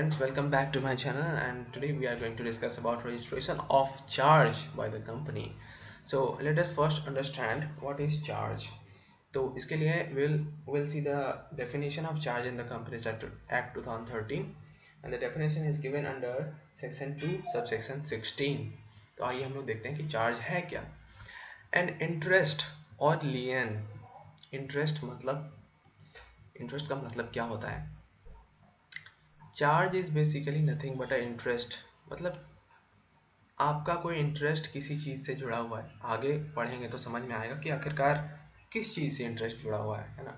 friends, welcome back to my channel, and today we are going to discuss about registration of charge by the company. So let us first understand what is charge. तो इसके लिए we'll see the definition of charge in the Companies Act 2013, and the definition is given under section 2 subsection 16. तो आइए हम लोग देखते हैं कि चार्ज है क्या. An interest or lien. Interest का मतलब क्या होता है. Charge is basically nothing but a interest. मतलब आपका कोई इंटरेस्ट किसी चीज़ से जुड़ा हुआ है. आगे पढ़ेंगे तो समझ में आएगा कि आखिरकार किस चीज़ से इंटरेस्ट जुड़ा हुआ है ना.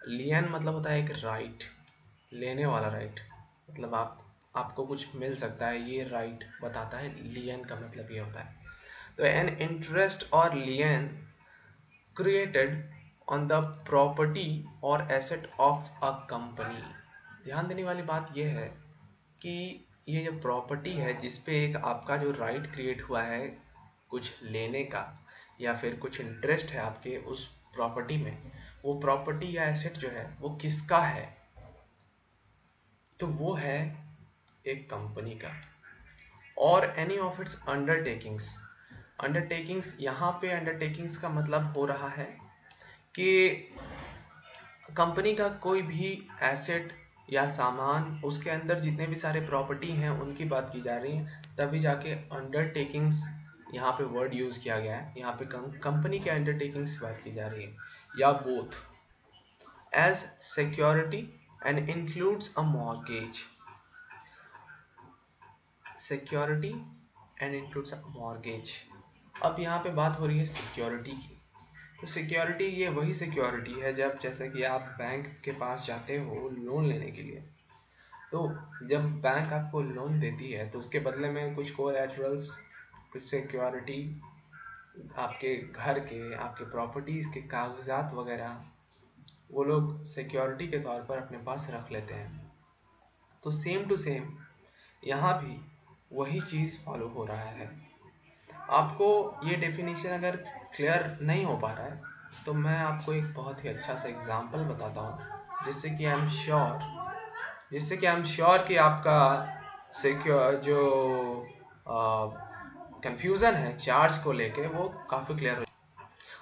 लियन मतलब होता है एक राइट, लेने वाला राइट. मतलब आपको कुछ मिल सकता है, ये राइट बताता है. लियन का मतलब ये होता है. तो एन इंटरेस्ट और lien created on the property और एसेट ऑफ अ कंपनी. ध्यान देने वाली बात यह है कि ये जो प्रॉपर्टी है जिस पे एक आपका जो राइट क्रिएट हुआ है कुछ लेने का, या फिर कुछ इंटरेस्ट है आपके उस प्रॉपर्टी में, वो प्रॉपर्टी या एसेट जो है वो किसका है. तो वो है एक कंपनी का. और एनी ऑफ इट्स अंडरटेकिंग्स. यहाँ पे अंडरटेकिंग्स का मतलब हो रहा है कि कंपनी का कोई भी एसेट या सामान, उसके अंदर जितने भी सारे प्रॉपर्टी हैं उनकी बात की जा रही है. तभी जाके अंडरटेकिंग्स यहाँ पे वर्ड यूज किया गया है. यहाँ पे कंपनी के अंडरटेकिंग्स बात की जा रही है. या both as security and includes a mortgage. Security and includes a mortgage. अब यहाँ पे बात हो रही है सिक्योरिटी की. तो सिक्योरिटी ये वही सिक्योरिटी है जब जैसे कि आप बैंक के पास जाते हो लोन लेने के लिए. तो जब बैंक आपको लोन देती है तो उसके बदले में कुछ कोलैटरल्स, कुछ सिक्योरिटी, आपके घर के, आपके प्रॉपर्टीज़ के कागजात वगैरह वो लोग सिक्योरिटी के तौर पर अपने पास रख लेते हैं. तो सेम टू सेम यहाँ भी वही चीज़ फॉलो हो रहा है. आपको ये डेफिनेशन अगर क्लियर नहीं हो पा रहा है तो मैं आपको एक बहुत ही अच्छा सा एग्जांपल बताता हूँ, जिससे कि आई एम श्योर कि आपका सिक्योर जो कंफ्यूजन है चार्ज को लेके वो काफ़ी क्लियर हो.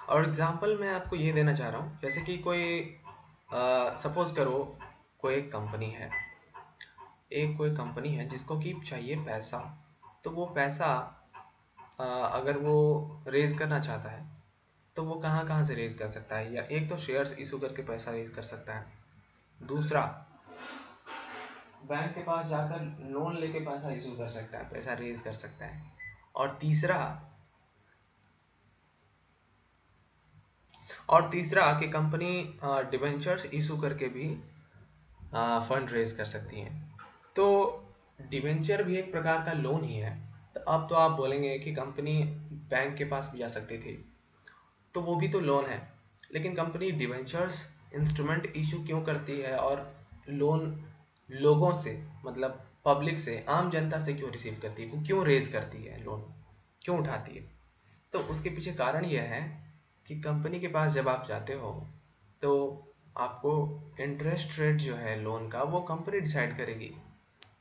और एग्जांपल मैं आपको ये देना चाह रहा हूँ, जैसे कि कोई सपोज करो कोई एक कंपनी है जिसको कि चाहिए पैसा. तो वो पैसा अगर वो रेज करना चाहता है तो वो कहाँ से रेज कर सकता है. या एक तो शेयर्स इशू करके पैसा रेज कर सकता है. दूसरा, बैंक के पास जाकर लोन लेके पैसा इशू कर सकता है, पैसा रेज कर सकता है. और तीसरा कि कंपनी डिवेंचर्स इशू करके भी फंड रेज कर सकती है. तो डिवेंचर भी एक प्रकार का लोन ही है. तो अब तो आप बोलेंगे कि कंपनी बैंक के पास भी जा सकती थी, तो वो भी तो लोन है. लेकिन कंपनी डिवेंचर्स इंस्ट्रूमेंट इशू क्यों करती है और लोन लोगों से, मतलब पब्लिक से, आम जनता से क्यों रिसीव करती है, वो क्यों रेज करती है, लोन क्यों उठाती है. तो उसके पीछे कारण यह है कि कंपनी के पास जब आप जाते हो तो आपको इंटरेस्ट रेट जो है लोन का वो कंपनी डिसाइड करेगी.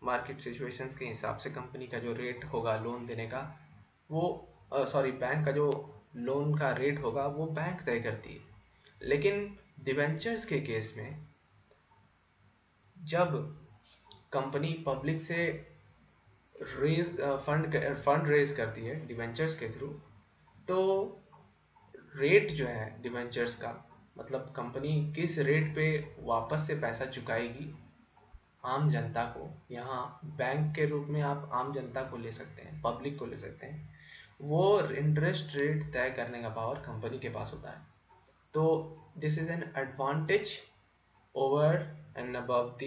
मार्केट सिचुएशंस के हिसाब से कंपनी का जो रेट होगा लोन देने का, वो बैंक का जो लोन का रेट होगा वो बैंक तय करती है. लेकिन डिवेंचर्स के केस में जब कंपनी पब्लिक से फंड रेज करती है डिवेंचर्स के थ्रू, तो रेट जो है डिवेंचर्स का, मतलब कंपनी किस रेट पे वापस से पैसा चुकाएगी आम जनता को. यहाँ बैंक के रूप में आप आम जनता को ले सकते हैं, पब्लिक को ले सकते हैं. वो इंटरेस्ट रेट तय करने का पावर कंपनी के पास होता है. तो this is an advantage over and above the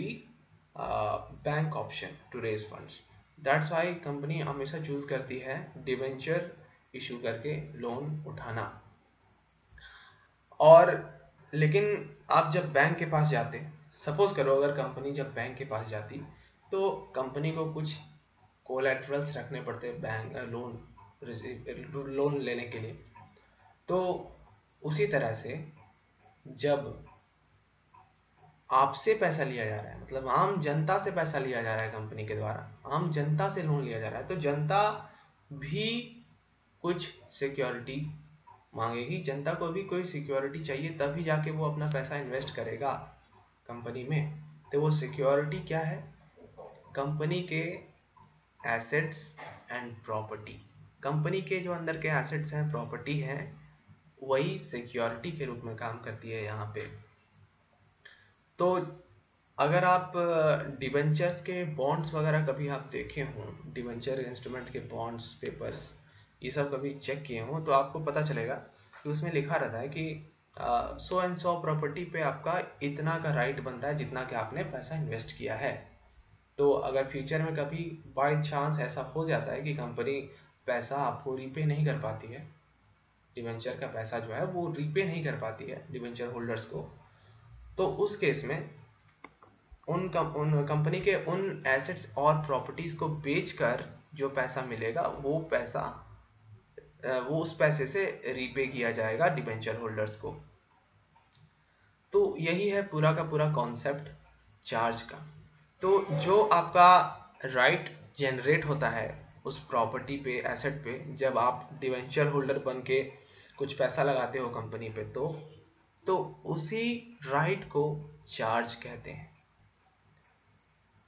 bank option to raise funds. That's why company हमेशा चूज करती है डिवेंचर इशू करके लोन उठाना. और लेकिन आप जब बैंक के पास जाते, सपोज करो अगर कंपनी जब बैंक के पास जाती तो कंपनी को कुछ कोलैटरल्स रखने पड़ते बैंक लोन लेने के लिए. तो उसी तरह से जब आपसे पैसा लिया जा रहा है, मतलब आम जनता से पैसा लिया जा रहा है कंपनी के द्वारा, आम जनता से लोन लिया जा रहा है, तो जनता भी कुछ सिक्योरिटी मांगेगी, जनता को भी कोई सिक्योरिटी चाहिए, तभी जाके वो अपना पैसा इन्वेस्ट करेगा कंपनी में। तो वो सिक्योरिटी क्या है? कंपनी के एसेट्स एंड प्रॉपर्टी। कंपनी के जो अंदर के एसेट्स हैं, प्रॉपर्टी हैं, वही सिक्योरिटी के रूप में काम करती है यहाँ पे। तो अगर आप डिबेंचर्स के बॉन्ड्स वगैरह कभी आप देखे हों, डिबेंचर इंस्ट्रूमेंट के बॉन्ड्स पेपर्स ये सब कभी चेक किए हों, तो आपको पता चलेगा कि उसमें लिखा रहता है कि सो एंड सो प्रॉपर्टी पे आपका इतना का राइट बनता है जितना कि आपने पैसा इन्वेस्ट किया है। तो अगर फ्यूचर में कभी बाय चांस ऐसा हो जाता है कि कंपनी पैसा आपको रीपे नहीं कर पाती है, डिबेंचर का पैसा जो है वो रीपे नहीं कर पाती है डिबेंचर होल्डर्स को, तो उस केस में उन कंपनी के उन एसेट्स और प्रॉपर्टीज को बेचकर जो पैसा मिलेगा वो उस पैसे से रीपे किया जाएगा डिबेंचर होल्डर्स को। तो यही है पूरा का पूरा कॉन्सेप्ट चार्ज का। तो जो आपका राइट जनरेट होता है उस प्रॉपर्टी पे, एसेट पे, जब आप डिबेंचर होल्डर बन के कुछ पैसा लगाते हो कंपनी पे, तो उसी राइट को चार्ज कहते हैं।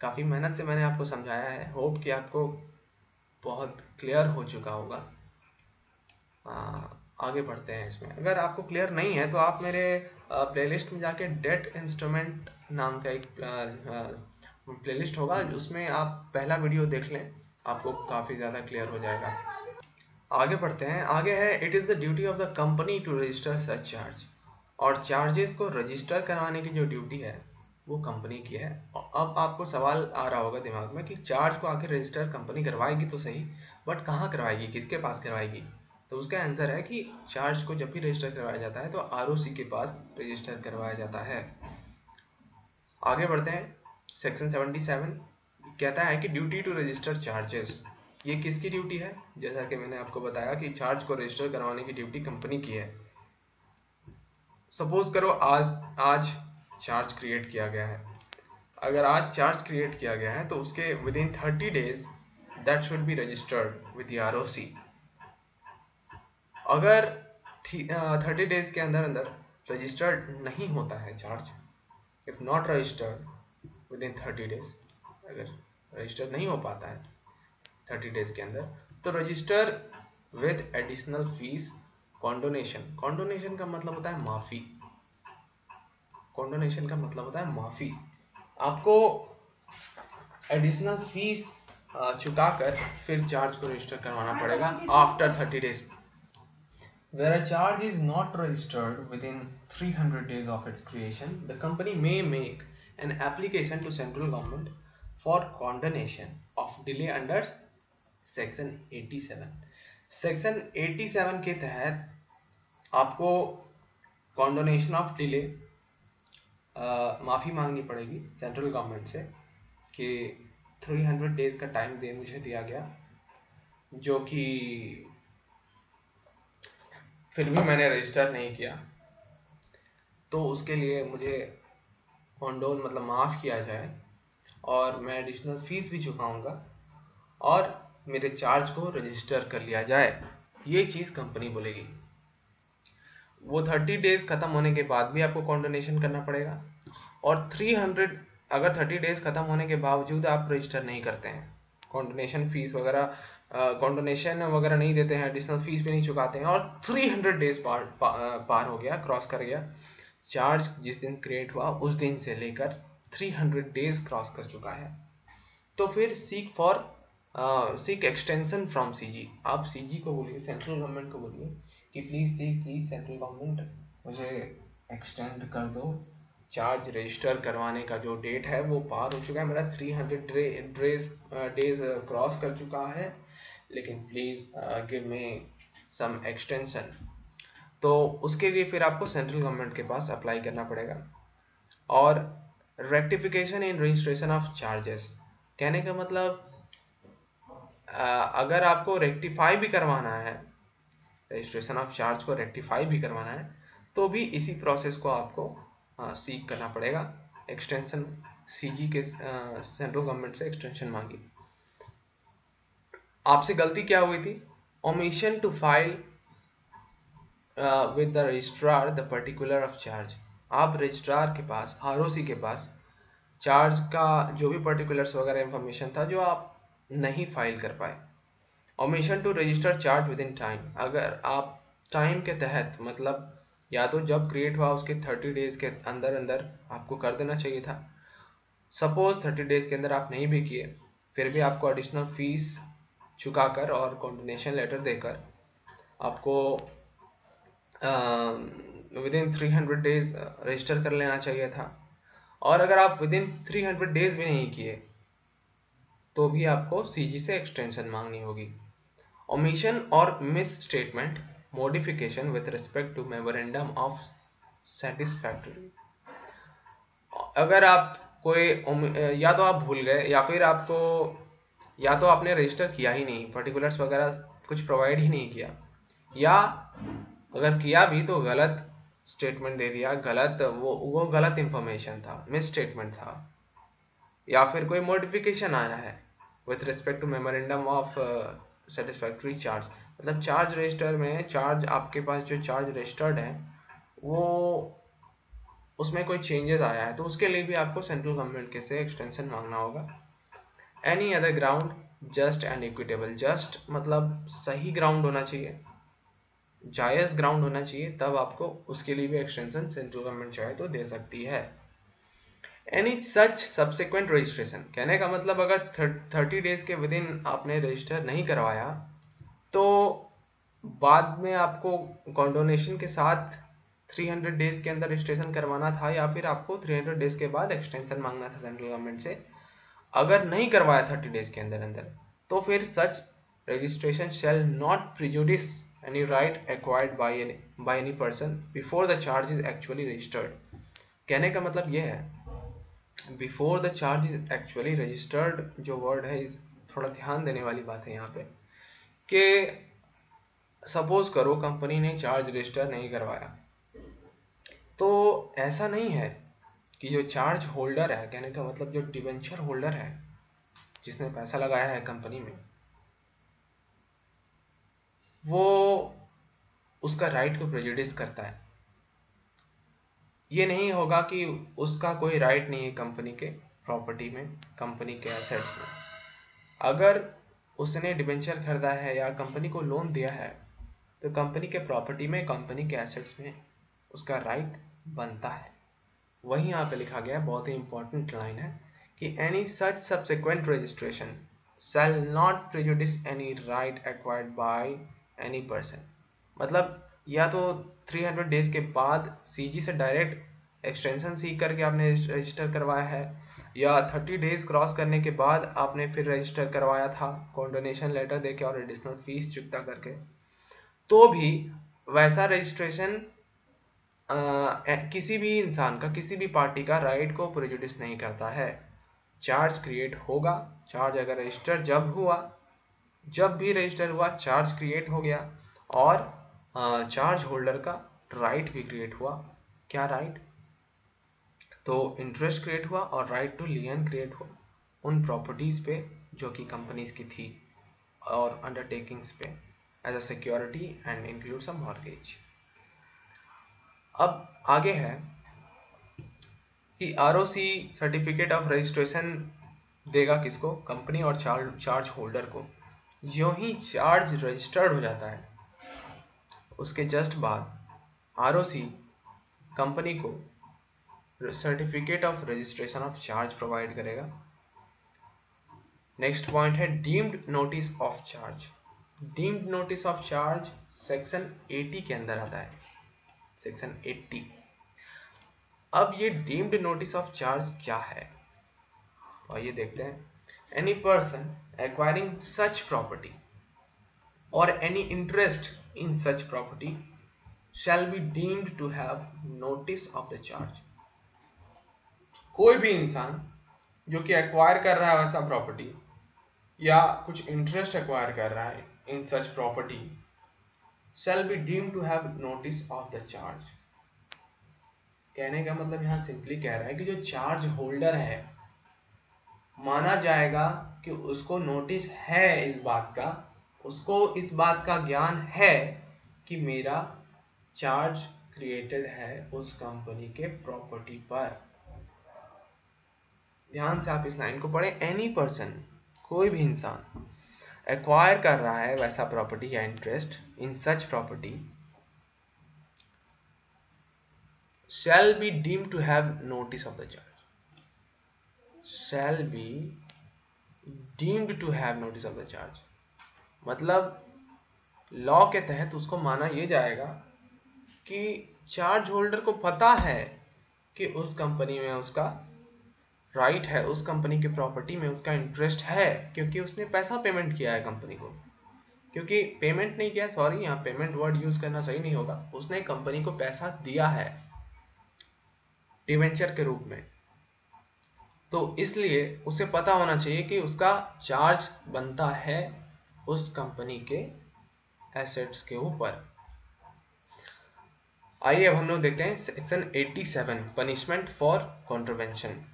काफ़ी मेहनत से मैंने आपको समझाया है, होप कि आपको बहुत क्लियर हो चुका होगा। आगे बढ़ते हैं इसमें। अगर आपको क्लियर नहीं है तो आप मेरे प्लेलिस्ट में जाके डेट इंस्ट्रूमेंट नाम का एक प्लेलिस्ट होगा, उसमें आप पहला वीडियो देख लें, आपको काफ़ी ज़्यादा क्लियर हो जाएगा। आगे बढ़ते हैं। आगे है, it is the duty of the company to register such charge. और चार्जेस को रजिस्टर करवाने की जो ड्यूटी है वो कंपनी की है। अब आपको सवाल आ रहा होगा दिमाग में कि चार्ज को आखिर रजिस्टर कंपनी करवाएगी तो सही, बट कहाँ करवाएगी, किसके पास करवाएगी? तो उसका आंसर है कि चार्ज को जब भी रजिस्टर करवाया जाता है तो आरओसी के पास रजिस्टर करवाया जाता है। आगे बढ़ते हैं। सेक्शन 77 कहता है कि ड्यूटी टू रजिस्टर चार्जेस। ये किसकी ड्यूटी है? जैसा कि मैंने आपको बताया कि चार्ज को रजिस्टर करवाने की ड्यूटी कंपनी की है। सपोज करो आज चार्ज क्रिएट किया गया है। अगर आज चार्ज क्रिएट किया गया है तो उसके with in 30 days that should be registered with the ROC. अगर 30 डेज के अंदर अंदर रजिस्टर्ड नहीं होता है charge, if not registered with in 30 days, अगर रजिस्टर नहीं हो पाता है 30 डेज के अंदर, तो रजिस्टर विद एडिशनल फीस कॉन्डोनेशन। कॉन्डोनेशन का मतलब होता है माफी। कॉन्डोनेशन का मतलब होता है माफी। आपको एडिशनल फीस चुकाकर फिर चार्ज को रजिस्टर करवाना पड़ेगा after 30 days. Where a charge is not registered within 300 days of its creation, the company may make an application to central government for condonation of delay under Section 87. Section 87 के तहत आपको condonation of delay माफ़ी मांगनी पड़ेगी central government से कि 300 days का time मुझे दिया गया, जो कि फिर भी मैंने रजिस्टर नहीं किया, तो उसके लिए मुझे कॉन्डोन मतलब माफ़ किया जाए और मैं एडिशनल फीस भी चुकाऊंगा और मेरे चार्ज को रजिस्टर कर लिया जाए। ये चीज़ कंपनी बोलेगी। वो 30 डेज ख़त्म होने के बाद भी आपको कॉन्डोनेशन करना पड़ेगा, और 300 अगर 30 डेज ख़त्म होने के बावजूद आप रजिस्टर नहीं करते हैं, कॉन्डोनेशन फीस वगैरह कॉन्डोनेशन वगैरह नहीं देते हैं, एडिशनल फीस भी नहीं चुकाते हैं, और 300 डेज पार हो गया, क्रॉस कर गया, चार्ज जिस दिन क्रिएट हुआ उस दिन से लेकर 300 डेज क्रॉस कर चुका है, तो फिर सीक एक्सटेंशन फ्रॉम सीजी। आप सीजी को बोलिए, सेंट्रल गवर्नमेंट को बोलिए कि please please please central government मुझे एक्सटेंड कर दो, चार्ज रजिस्टर करवाने का जो डेट है वो पार हो चुका है, मेरा 300 डेज क्रॉस कर चुका है, लेकिन please give me some extension. तो उसके लिए फिर आपको सेंट्रल गवर्नमेंट के पास अप्लाई करना पड़ेगा। और rectification in registration of charges, कहने का मतलब अगर आपको रेक्टिफाई भी करवाना है, रजिस्ट्रेशन ऑफ चार्ज को रेक्टिफाई भी करवाना है, तो भी इसी प्रोसेस को आपको सीक करना पड़ेगा। एक्सटेंशन सीजी के सेंट्रल गवर्नमेंट से एक्सटेंशन मांगी। आपसे गलती क्या हुई थी? Omission to file with the registrar the particular of charge. आप रजिस्ट्रार के पास, आरओसी के पास चार्ज का जो भी पर्टिकुलर्स वगैरह इंफॉर्मेशन था जो आप नहीं फाइल कर पाए। Omission to register charge within time, अगर आप टाइम के तहत, मतलब या तो जब क्रिएट हुआ उसके 30 डेज के अंदर अंदर आपको कर देना चाहिए था। सपोज 30 डेज के अंदर आप नहीं भी किए, फिर भी आपको एडिशनल फीस चुकाकर और कॉन्डोनेशन लेटर देकर आपको विद इन 300 डेज रजिस्टर कर लेना चाहिए था। और अगर आप विद इन 300 डेज भी नहीं किए तो भी आपको सीजी से एक्सटेंशन मांगनी होगी। ओमिशन और misstatement modification with respect to memorandum of satisfactory. अगर आप कोई या तो आप भूल गए या फिर आपको, या तो आपने रजिस्टर किया ही नहीं, पर्टिकुलर्स वगैरह कुछ प्रोवाइड ही नहीं किया, या अगर किया भी तो गलत स्टेटमेंट दे दिया, गलत वो गलत इंफॉर्मेशन था, मिस स्टेटमेंट था, या फिर कोई मॉडिफिकेशन आया है with respect to memorandum of satisfactory charge. मतलब चार्ज रजिस्टर में चार्ज, आपके पास जो चार्ज रजिस्टर्ड है वो उसमें कोई चेंजेस आया है तो उसके लिए भी आपको सेंट्रल गवर्नमेंट के से एक्सटेंशन मांगना होगा। Any other ground just and equitable, just मतलब सही ग्राउंड होना चाहिए, जायज ग्राउंड होना चाहिए, तब आपको उसके लिए भी एक्सटेंशन सेंट्रल गवर्नमेंट चाहे तो दे सकती है। एनी सच सब्सिक्वेंट रजिस्ट्रेशन, कहने का मतलब अगर 30 डेज के विद इन आपने रजिस्टर नहीं करवाया तो बाद में आपको कॉन्डोनेशन के साथ 300 डेज के अंदर रजिस्ट्रेशन करवाना था, या फिर आपको 300 डेज के बाद एक्सटेंशन मांगना था सेंट्रल गवर्नमेंट से। अगर नहीं करवाया 30 डेज के अंदर अंदर तो फिर such registration shall not prejudice any right acquired by any person before the charge is actually registered। कहने का मतलब यह है, before the charge is actually registered जो वर्ड है, इस थोड़ा ध्यान देने वाली बात है यहाँ पे, कि सपोज करो कंपनी ने चार्ज रजिस्टर नहीं करवाया, तो ऐसा नहीं है कि जो चार्ज होल्डर है, कहने का मतलब जो डिबेंचर होल्डर है जिसने पैसा लगाया है कंपनी में, वो उसका राइट को प्रेजुडिस करता है। ये नहीं होगा कि उसका कोई राइट नहीं है कंपनी के प्रॉपर्टी में, कंपनी के एसेट्स में। अगर उसने डिबेंचर खरीदा है या कंपनी को लोन दिया है तो कंपनी के प्रॉपर्टी में, कंपनी के एसेट्स में उसका राइट बनता है। वही यहाँ पे लिखा गया, बहुत ही इंपॉर्टेंट लाइन है कि any such subsequent registration shall not prejudice any right acquired by any person. मतलब या तो 300 डेज के बाद सीजी से डायरेक्ट एक्सटेंशन सीख करके आपने रजिस्टर करवाया है, या 30 डेज क्रॉस करने के बाद आपने फिर रजिस्टर करवाया था कॉन्डोनेशन लेटर देके और एडिशनल फीस चुकता करके, तो भी वैसा रजिस्ट्रेशन किसी भी इंसान का, किसी भी पार्टी का राइट को प्रेजुडिस नहीं करता है। चार्ज क्रिएट होगा, चार्ज अगर रजिस्टर जब भी रजिस्टर हुआ चार्ज क्रिएट हो गया, और चार्ज होल्डर का राइट भी क्रिएट हुआ। क्या राइट? तो इंटरेस्ट क्रिएट हुआ और राइट टू लियन क्रिएट हुआ उन प्रॉपर्टीज पे जो कि कंपनीज की थी और अंडरटेकिंग्स पे as a security and includes a mortgage. अब आगे है कि आरओसी सर्टिफिकेट ऑफ रजिस्ट्रेशन देगा किसको? कंपनी और चार्ज होल्डर को। जो ही चार्ज रजिस्टर्ड हो जाता है उसके जस्ट बाद आरओसी कंपनी को certificate of registration of charge provide करेगा। नेक्स्ट पॉइंट है deemed notice of charge. Deemed notice of charge section 80 के अंदर आता है, सेक्शन 80। अब ये डीम्ड नोटिस ऑफ चार्ज क्या है तो आइए देखते हैं। Any person acquiring such property or any interest in such property shall be deemed to have notice of the charge। कोई भी इंसान जो कि एक्वायर कर रहा है वैसा प्रॉपर्टी या कुछ इंटरेस्ट एक्वायर कर रहा है in such property shall be deemed to have notice of the charge। कहने का मतलब यहाँ सिंपली कह रहा है कि जो चार्ज होल्डर है, माना जाएगा कि उसको नोटिस है इस बात का, उसको इस बात का ज्ञान है कि मेरा चार्ज क्रिएटेड है उस कंपनी के प्रॉपर्टी पर। ध्यान से आप इस लाइन को पढ़ें। एनी पर्सन, कोई भी इंसान एक्वायर कर रहा है वैसा प्रॉपर्टी या interest in such property shall be deemed to have notice of the charge, shall be deemed to have notice of the charge, मतलब लॉ के तहत उसको माना ये जाएगा कि चार्ज होल्डर को पता है कि उस कंपनी में उसका राइट है, उस कंपनी की प्रॉपर्टी में उसका इंटरेस्ट है, क्योंकि उसने पैसा पेमेंट किया है कंपनी को। क्योंकि पेमेंट नहीं किया, सॉरी यहाँ पेमेंट वर्ड यूज करना सही नहीं होगा, उसने कंपनी को पैसा दिया है डिवेंचर के रूप में, तो इसलिए उसे पता होना चाहिए कि उसका चार्ज बनता है उस कंपनी के एसेट्स के ऊपर। आइए अब हम लोग देखते हैं section 87, punishment for contravention.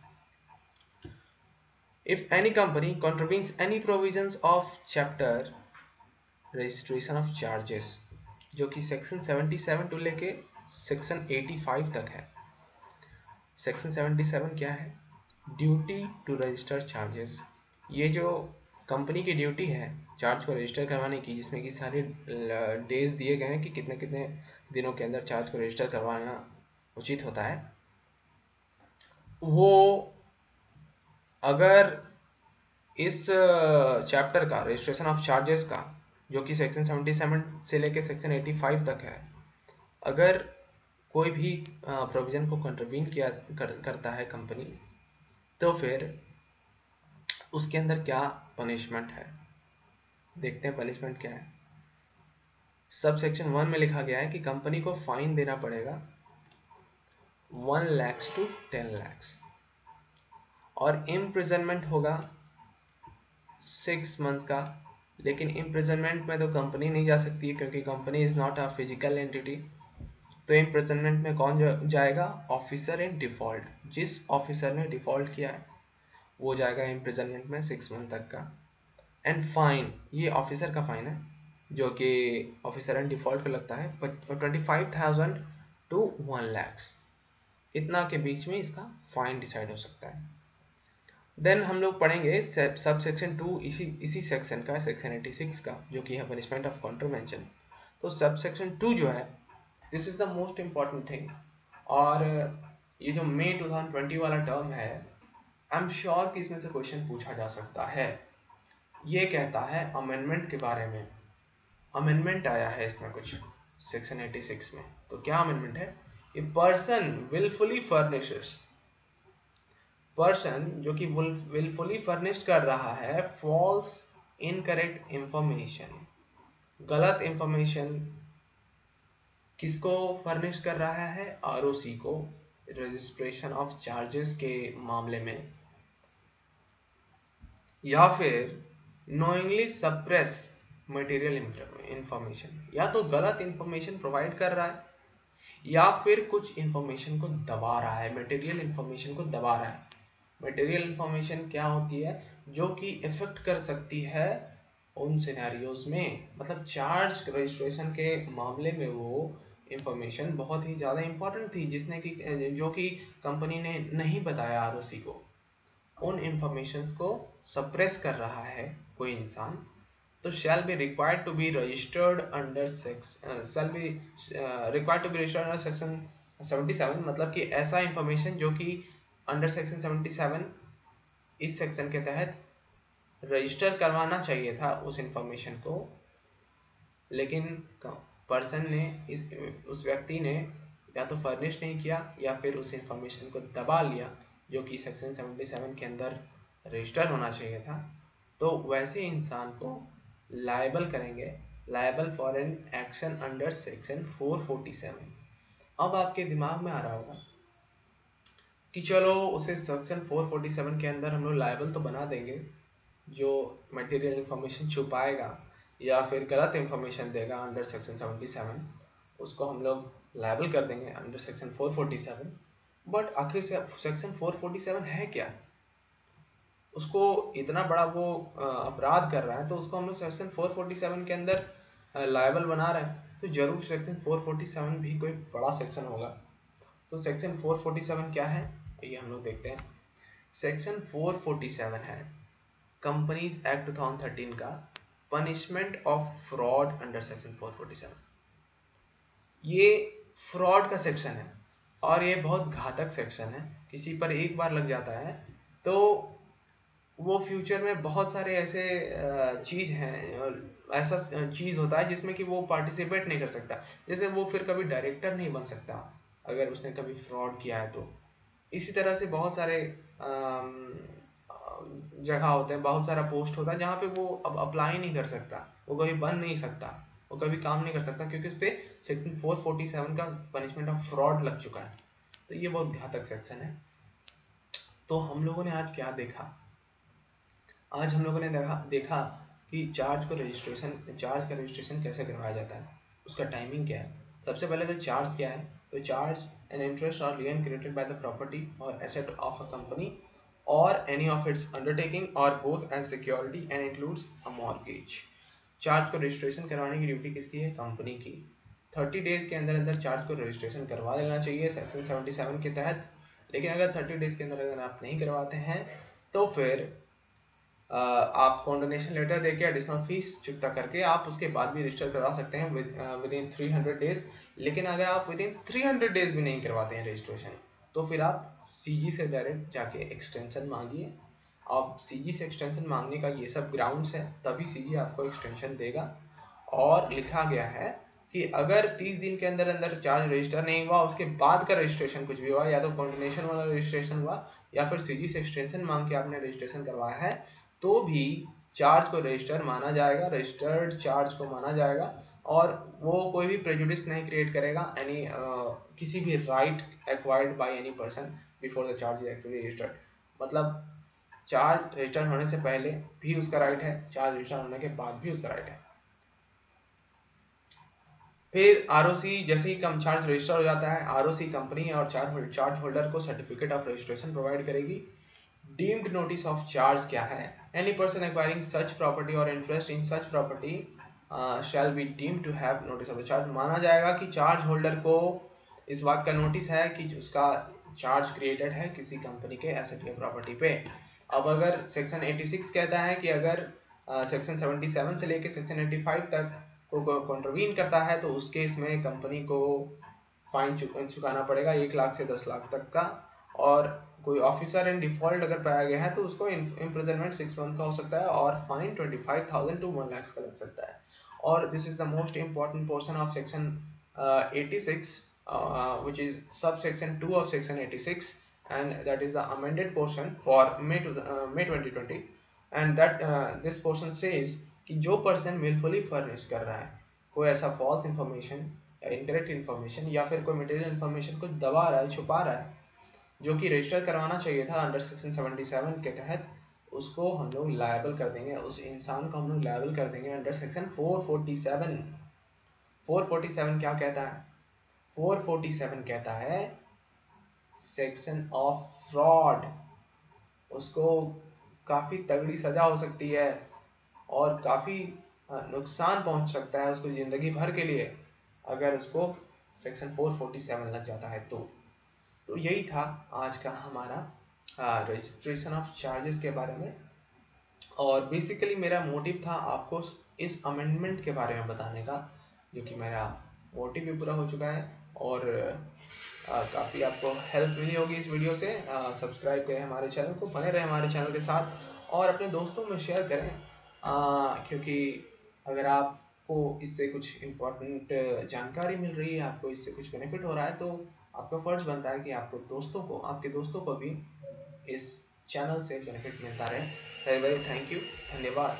If any company contravenes any provisions of chapter registration of charges, जो कि सेक्शन 77 टू लेके सेक्शन 85 तक है। सेक्शन 77 क्या है? Duty to register charges. ये जो कंपनी की ड्यूटी है चार्ज को रजिस्टर करवाने की, जिसमें कि सारे डेज दिए गए हैं कि कितने कितने दिनों के अंदर चार्ज को रजिस्टर करवाना उचित होता है, वो अगर इस चैप्टर का रजिस्ट्रेशन ऑफ चार्जेस का, जो कि सेक्शन 77 से लेके सेक्शन 85 तक है, अगर कोई भी प्रोविजन को कंट्रीब्यूट करता है कंपनी, तो फिर उसके अंदर क्या पनिशमेंट है, देखते हैं पनिशमेंट क्या है। सब सेक्शन 1 में लिखा गया है कि कंपनी को फाइन देना पड़ेगा 1 लाख to 10 लाख, और इम्प्रिजनमेंट होगा 6 मंथ का। लेकिन इम्प्रिजनमेंट में तो कंपनी नहीं जा सकती है, क्योंकि company is not a physical entity. तो इम्प्रिजनमेंट में कौन जाएगा? Officer in default. जिस ऑफिसर ने डिफॉल्ट किया है वो जाएगा इम्प्रिजनमेंट में 6 मंथ तक का। एंड फाइन, ये ऑफिसर का फाइन है जो कि ऑफिसर इन डिफॉल्ट को लगता है 25,000 to 1 लाख, इतना के बीच में इसका फाइन डिसाइड हो सकता है। देन हम लोग पढ़ेंगे सब सेक्शन 2, इसी सेक्शन का, सेक्शन 86 का, जो कि है पनिशमेंट ऑफ कॉन्ट्रवेंशन। तो सब सेक्शन 2 जो है, this is the most important thing. और ये जो मई 2020 वाला टर्म है, आई एम श्योर कि इसमें से क्वेश्चन पूछा जा सकता है। ये कहता है अमेंडमेंट के बारे में। अमेंडमेंट आया है इसमें कुछ सेक्शन 86 में। तो क्या अमेंडमेंट है? A person wilfully furnishes, person जो कि विलफुली फर्निश्ड कर रहा है फॉल्स इनकरेक्ट इंफॉर्मेशन, गलत इंफॉर्मेशन किसको फर्निश कर रहा है? आरओसी को, रजिस्ट्रेशन ऑफ चार्जेस के मामले में, या फिर नोइंगली सप्रेस मटेरियल इंफॉर्मेशन, या तो गलत इंफॉर्मेशन प्रोवाइड कर रहा है या फिर कुछ इंफॉर्मेशन को दबा रहा है, मटेरियल इंफॉर्मेशन को दबा रहा है। मटेरियल इंफॉर्मेशन क्या होती है? जो कि इफेक्ट कर सकती है उन सिनेरियोज में, मतलब चार्ज रजिस्ट्रेशन के मामले में वो इंफॉर्मेशन बहुत ही ज़्यादा इंपॉर्टेंट थी, जिसने कि जो कि कंपनी ने नहीं बताया आरओसी को, उन इंफॉर्मेशंस को सप्रेस कर रहा है कोई इंसान, तो shall be required to be registered under section 77। मतलब कि ऐसा इंफॉर्मेशन जो कि अंडर सेक्शन 77, इस सेक्शन के तहत रजिस्टर करवाना चाहिए था उस इंफॉर्मेशन को, लेकिन पर्सन ने, उस व्यक्ति ने या तो फर्निश नहीं किया या फिर उस इंफॉर्मेशन को दबा लिया जो कि सेक्शन 77 के अंदर रजिस्टर होना चाहिए था। तो वैसे इंसान को लायबल करेंगे, liable for an action under section 447। अब आपके दिमाग में आ रहा होगा कि चलो उसे सेक्शन 447 के अंदर हम लोग लायबल तो बना देंगे, जो मटेरियल इंफॉर्मेशन छुपाएगा या फिर गलत इंफॉर्मेशन देगा अंडर सेक्शन 77, उसको हम लोग लायबल कर देंगे अंडर सेक्शन 447। बट आखिर से सेक्शन 447 है क्या? उसको इतना बड़ा वो अपराध कर रहा है, तो उसको हम लोग सेक्शन 447 के अंदर लायबल बना रहे हैं, तो जरूर सेक्शन 447 भी कोई बड़ा सेक्शन होगा। तो सेक्शन 447 क्या है ये हम लोग देखते हैं। सेक्शन 447 है कंपनीज एक्ट 2013 का punishment of fraud under section 447। ये फ्रॉड का सेक्शन है और ये बहुत घातक सेक्शन है। किसी पर एक बार लग जाता है तो वो फ्यूचर में बहुत सारे ऐसे चीज हैं और ऐसा चीज होता है जिसमें कि वो पार्टिसिपेट नहीं कर सकता। जैसे वो फिर कभी डायरेक्टर नहीं बन सकता अगर उसने कभी फ्रॉड किया है तो। इसी तरह से बहुत सारे जगह होते हैं, बहुत सारा पोस्ट होता है जहाँ पे वो अब अप्लाई नहीं कर सकता, वो कभी बन नहीं सकता, वो कभी काम नहीं कर सकता, क्योंकि उस पर सेक्शन 447 का पनिशमेंट ऑफ फ्रॉड लग चुका है। तो ये बहुत घातक सेक्शन है। तो हम लोगों ने आज क्या देखा? आज हम लोगों ने देखा कि चार्ज का रजिस्ट्रेशन कैसे करवाया जाता है, उसका टाइमिंग क्या है। सबसे पहले तो चार्ज क्या है? तो चार्ज एन इंटरेस्ट और lien created by the property और एसेट ऑफ अ कंपनी और एनी ऑफ इट्स अंडरटेकिंग और both as security and includes a mortgage. Charge को रजिस्ट्रेशन करवाने की ड्यूटी किसकी है? कंपनी की। 30 डेज के अंदर अंदर चार्ज को रजिस्ट्रेशन करवा देना चाहिए सेक्शन 77 के तहत। लेकिन अगर 30 डेज के अंदर अगर आप नहीं करवाते हैं तो फिर आप कॉन्डोनेशन लेटर देके एडिशनल फीस चुकता करके आप उसके बाद भी रजिस्टर करवा सकते हैं विद इन 300 डेज। लेकिन अगर आप विद इन 300 डेज भी नहीं करवाते हैं रजिस्ट्रेशन तो फिर आप सीजी से डायरेक्ट जाके एक्सटेंशन मांगिए। अब सीजी से एक्सटेंशन मांगने का ये सब ग्राउंड्स है, तभी सीजी आपको एक्सटेंशन देगा। और लिखा गया है कि अगर 30 दिन के अंदर अंदर चार्ज रजिस्टर नहीं हुआ, उसके बाद का रजिस्ट्रेशन कुछ भी हुआ, या तो कॉन्डोनेशन वाला रजिस्ट्रेशन हुआ या फिर सीजी से एक्सटेंशन मांग के आपने रजिस्ट्रेशन करवाया है, तो भी चार्ज को रजिस्टर माना जाएगा, रजिस्टर्ड चार्ज को माना जाएगा। और वो कोई भी प्रेजुडिस नहीं क्रिएट करेगा एनी किसी भी right acquired by any person before the charge is actually registered. मतलब चार्ज रजिस्टर होने से पहले भी उसका राइट है, चार्ज रजिस्टर होने के बाद भी उसका राइट है। फिर आरओसी जैसे ही कम चार्ज रजिस्टर हो जाता है, आरओसी कंपनी और चार्ज होल्डर को सर्टिफिकेट ऑफ रजिस्ट्रेशन प्रोवाइड करेगी। डीम्ड नोटिस ऑफ चार्ज क्या है? Any person acquiring such property or interest in such property shall be deemed to have notice of the charge. माना जाएगा कि charge holder को इस बात का नोटिस है कि उसका चार्ज क्रिएटेड है किसी कंपनी के एसेट या प्रॉपर्टी पे। अब अगर सेक्शन 86 कहता है कि अगर सेक्शन 77 से लेके सेक्शन 85 तक को कॉन्ट्रवीन करता है तो उस केस में कंपनी को फाइन चुकाना पड़ेगा 1 लाख से 10 लाख तक का। और कोई ऑफिसर इन डिफॉल्ट अगर पाया गया है तो उसको इम्प्रिजनमेंट 6 मंथ का हो सकता है और फाइन 25,000 टू 1 लाख का लग सकता है। और this is the most important portion of section 86 which is subsection 2 of section 86, and that is the amended portion for May 2020, and that this portion says कि जो पर्सन willfully furnish कर रहा है कोई ऐसा फॉल्स इंफॉर्मेशन या incorrect information या फिर कोई मटेरियल इंफॉर्मेशन को दबा रहा है, छुपा रहा है, जो कि रजिस्टर करवाना चाहिए था अंडर सेक्शन 77 के तहत, उसको हम लोग लायबल कर देंगे, उस इंसान को हम लोग लायबल कर देंगे अंडर सेक्शन 447। 447 क्या कहता है? 447 कहता है सेक्शन ऑफ फ्रॉड। उसको काफी तगड़ी सजा हो सकती है और काफी नुकसान पहुंच सकता है उसको जिंदगी भर के लिए अगर उसको सेक्शन 447 लग जाता है तो यही था आज का हमारा रजिस्ट्रेशन ऑफ चार्जेस के बारे में। और बेसिकली मेरा मोटिव था आपको इस अमेंडमेंट के बारे में बताने का, जो कि मेरा मोटिव भी पूरा हो चुका है। और काफ़ी आपको हेल्प मिली होगी इस वीडियो से। सब्सक्राइब करें हमारे चैनल को, बने रहें हमारे चैनल के साथ और अपने दोस्तों में शेयर करें, क्योंकि अगर आपको इससे कुछ इम्पोर्टेंट जानकारी मिल रही है, आपको इससे कुछ बेनिफिट हो रहा है, तो आपका फ़र्ज बनता है कि आपके दोस्तों को भी इस चैनल से बेनिफिट मिलता रहे। वेरी वेरी थैंक यू, धन्यवाद।